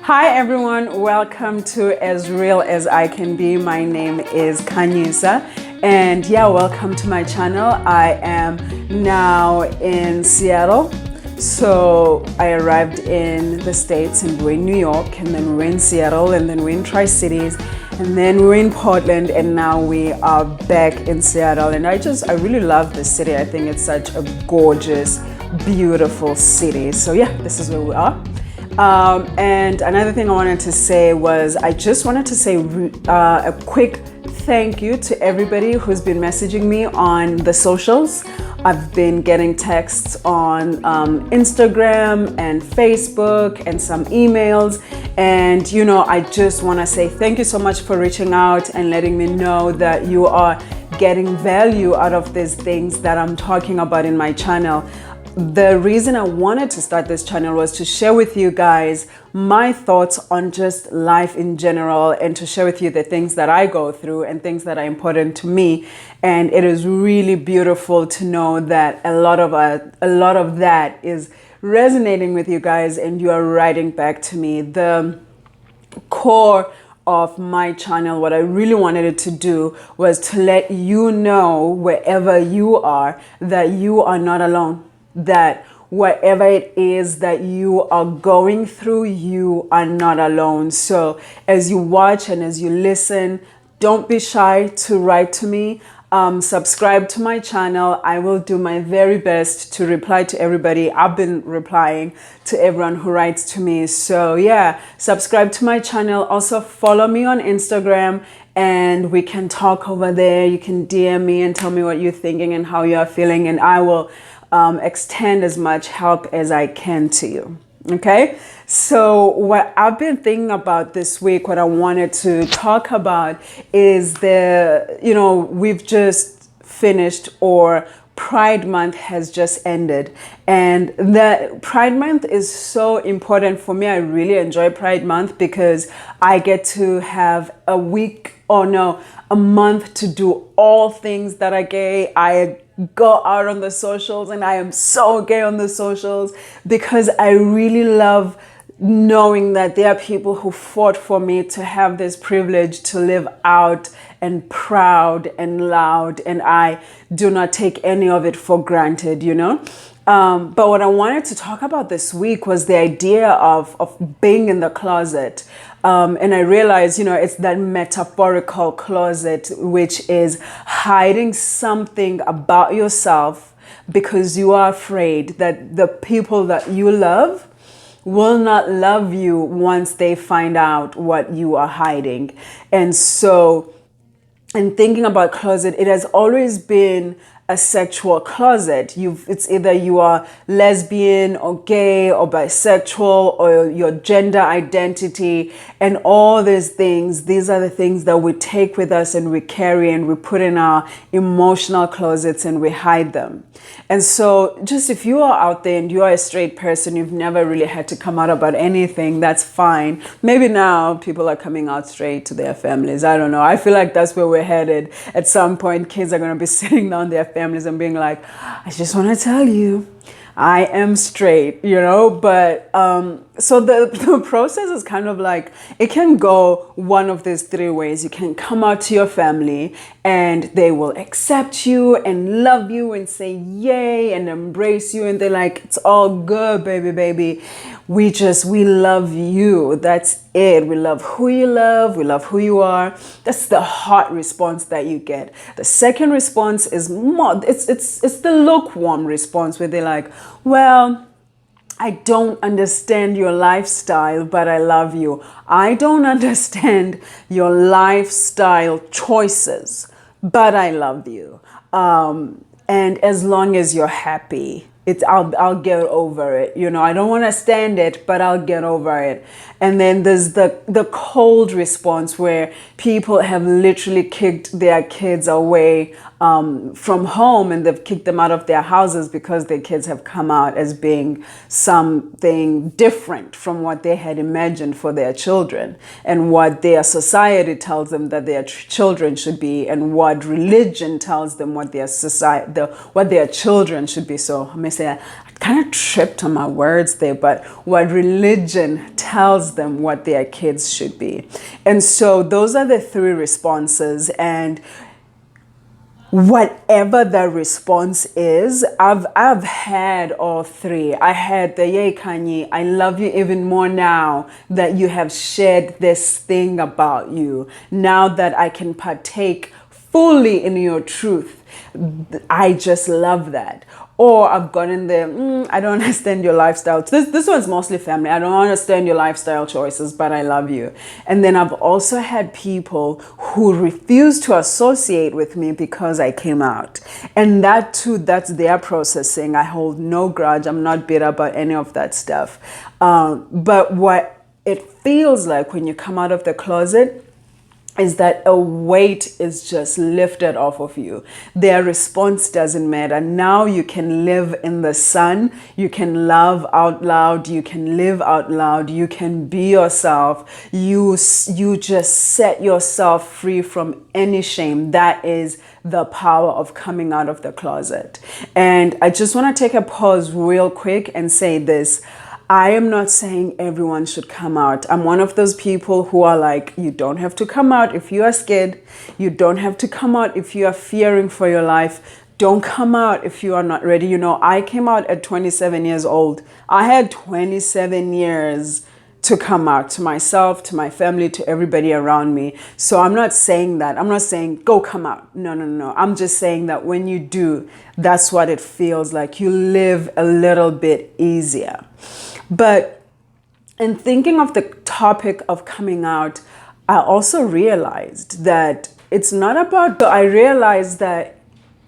Hi everyone, welcome to As Real As I Can Be. My name is Kanyisa, and yeah, welcome to my channel. I am now in Seattle. So I arrived in the States and we're in New York, and then we're in Seattle, and then we're in Tri-Cities, and then we're in Portland, and now we are back in Seattle. And I really love this city. I think it's such a gorgeous, beautiful city. So yeah, this is where we are. And another thing I wanted to say was I just wanted to say a quick thank you to everybody who's been messaging me on the socials. I've been getting texts on Instagram and Facebook and some emails. And, you know, I just want to say thank you so much for reaching out and letting me know that you are getting value out of these things that I'm talking about in my channel. The reason I wanted to start this channel was to share with you guys my thoughts on just life in general, and to share with you the things that I go through and things that are important to me. And it is really beautiful to know that a lot of that is resonating with you guys, and you are writing back to me. The core of my channel, what I really wanted it to do was to let you know, wherever you are, that you are not alone. That whatever it is that you are going through, you are not alone. So as you watch and as you listen, don't be shy to write to me. Subscribe to my channel. I will do my very best to reply to everybody. I've been replying to everyone who writes to me. So yeah, subscribe to my channel. Also follow me on Instagram, and we can talk over there. You can DM me and tell me what you're thinking and how you are feeling, and I will extend as much help as I can to you. Okay, so what I've been thinking about this week, what I wanted to talk about is we've just finished, or Pride Month has just ended, and the Pride Month is so important for me. I really enjoy Pride Month because I get to have a month to do all things that are gay. I go out on the socials, and I am so gay on the socials because I really love knowing that there are people who fought for me to have this privilege to live out and proud and loud, and I do not take any of it for granted, you know. But what I wanted to talk about this week was the idea of being in the closet. And I realized, it's that metaphorical closet, which is hiding something about yourself because you are afraid that the people that you love will not love you once they find out what you are hiding. And so, in thinking about closet, it has always been a sexual closet. It's either you are lesbian or gay or bisexual, or your gender identity, and all these things. These are the things that we take with us and we carry and we put in our emotional closets and we hide them. And so just if you are out there and you are a straight person, you've never really had to come out about anything, that's fine. Maybe now people are coming out straight to their families. I don't know. I feel like that's where we're headed. At some point, kids are going to be sitting down their families and being like, I just want to tell you, I am straight, but so the process is kind of like, it can go one of these three ways. You can come out to your family and they will accept you and love you and say yay and embrace you, and they're like, it's all good, baby. We love you. That's it. We love who you love. We love who you are. That's the hot response that you get. The second response is more, it's the lukewarm response, where they're like, well, I don't understand your lifestyle, but I love you. I don't understand your lifestyle choices, but I love you. And as long as you're happy, I'll get over it. I don't want to stand it, but I'll get over it. And then there's the cold response, where people have literally kicked their kids away from home, and they've kicked them out of their houses because their kids have come out as being something different from what they had imagined for their children, and what their society tells them that their children should be, and what religion tells them what their children should be. So I may say, kind of tripped on my words there, but what religion tells them what their kids should be. And so those are the three responses. And whatever the response is, I've had all three. I had the yay Kanye, I love you even more now that you have shared this thing about you. Now that I can partake fully in your truth, I just love that. Or I've gotten the, I don't understand your lifestyle. This one's mostly family. I don't understand your lifestyle choices, but I love you. And then I've also had people who refuse to associate with me because I came out. And that too, that's their processing. I hold no grudge. I'm not bitter about any of that stuff. But what it feels like when you come out of the closet is that a weight is just lifted off of you. Their response doesn't matter. Now you can live in the sun. You can love out loud. You can live out loud. You can be yourself. You just set yourself free from any shame. That is the power of coming out of the closet. And I just want to take a pause real quick and say this. I am not saying everyone should come out. I'm one of those people who are like, you don't have to come out if you are scared. You don't have to come out if you are fearing for your life. Don't come out if you are not ready. You know, I came out at 27 years old. I had 27 years to come out to myself, to my family, to everybody around me. So I'm not saying that. I'm not saying go come out. No. I'm just saying that when you do, that's what it feels like. You live a little bit easier. But in thinking of the topic of coming out, I also realized that it's not about, I realized that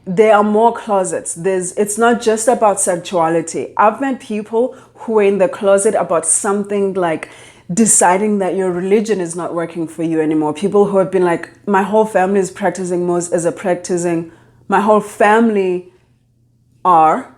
there are more closets. It's not just about sexuality. I've met people who are in the closet about something like deciding that your religion is not working for you anymore. People who have been like, my whole family is practicing my whole family are,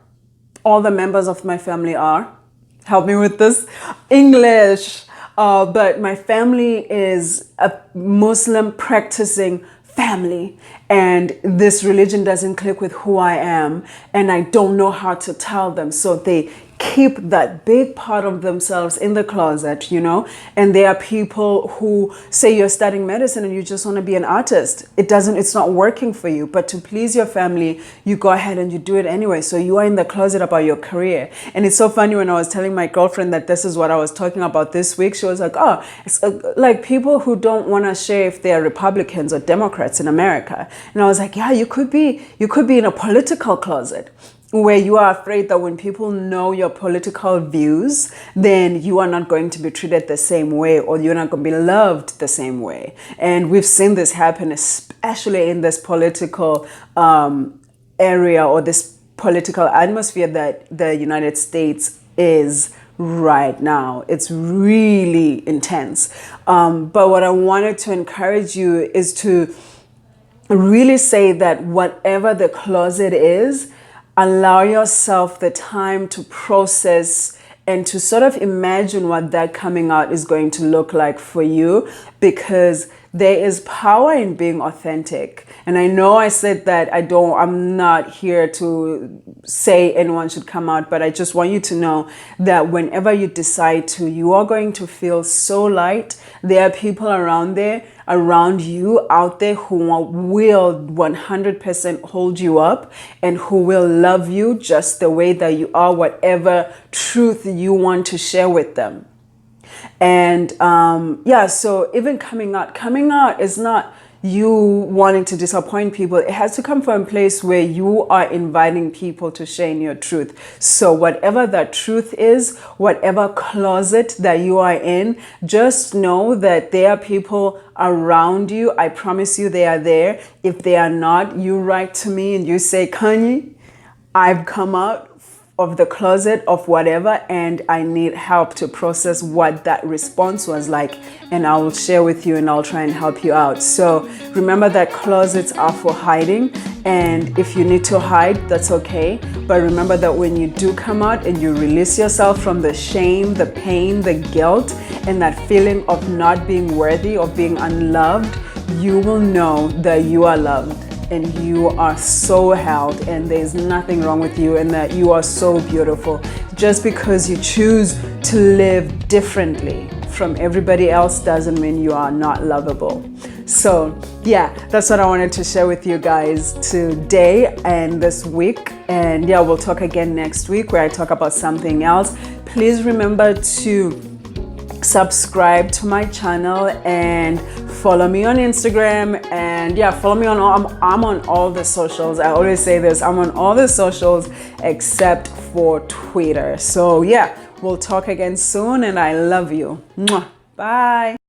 all the members of my family are, help me with this English. But my family is a Muslim practicing family, and this religion doesn't click with who I am, and I don't know how to tell them. So they keep that big part of themselves in the closet, you know. And there are people who say you're studying medicine and you just want to be an artist. It's not working for you, but to please your family, you go ahead and you do it anyway. So you are in the closet about your career. And it's so funny, when I was telling my girlfriend that this is what I was talking about this week, she was like, oh, it's like people who don't want to share if they're Republicans or Democrats in America. And I was like, yeah, you could be in a political closet, where you are afraid that when people know your political views, then you are not going to be treated the same way, or you're not going to be loved the same way. And we've seen this happen, especially in this political area, or this political atmosphere that the United States is right now. It's really intense. But what I wanted to encourage you is to really say that whatever the closet is, allow yourself the time to process and to sort of imagine what that coming out is going to look like for you, because there is power in being authentic. And I know I said that I'm not here to say anyone should come out, but I just want you to know that whenever you decide to, you are going to feel so light. There are people around you out there who will 100% hold you up, and who will love you just the way that you are, whatever truth you want to share with them. And so even coming out is not you wanting to disappoint people. It has to come from a place where you are inviting people to share in your truth. So whatever that truth is, whatever closet that you are in, just know that there are people around you. I promise you they are there. If they are not, you write to me and you say, Kanye, I've come out of the closet of whatever, and I need help to process what that response was like, and I will share with you and I'll try and help you out. So remember that closets are for hiding, and if you need to hide, that's okay. But remember that when you do come out and you release yourself from the shame, the pain, the guilt, and that feeling of not being worthy, of being unloved, you will know that you are loved. and you are so held and there's nothing wrong with you and that you are so beautiful. Just because you choose to live differently from everybody else doesn't mean you are not lovable. So yeah, that's what I wanted to share with you guys today and this week. And yeah, we'll talk again next week where I talk about something else. Please remember to subscribe to my channel and follow me on Instagram, and yeah, follow me on I'm on all the socials. I always say this, I'm on all the socials except for Twitter. So yeah, we'll talk again soon and I love you. Mwah. Bye.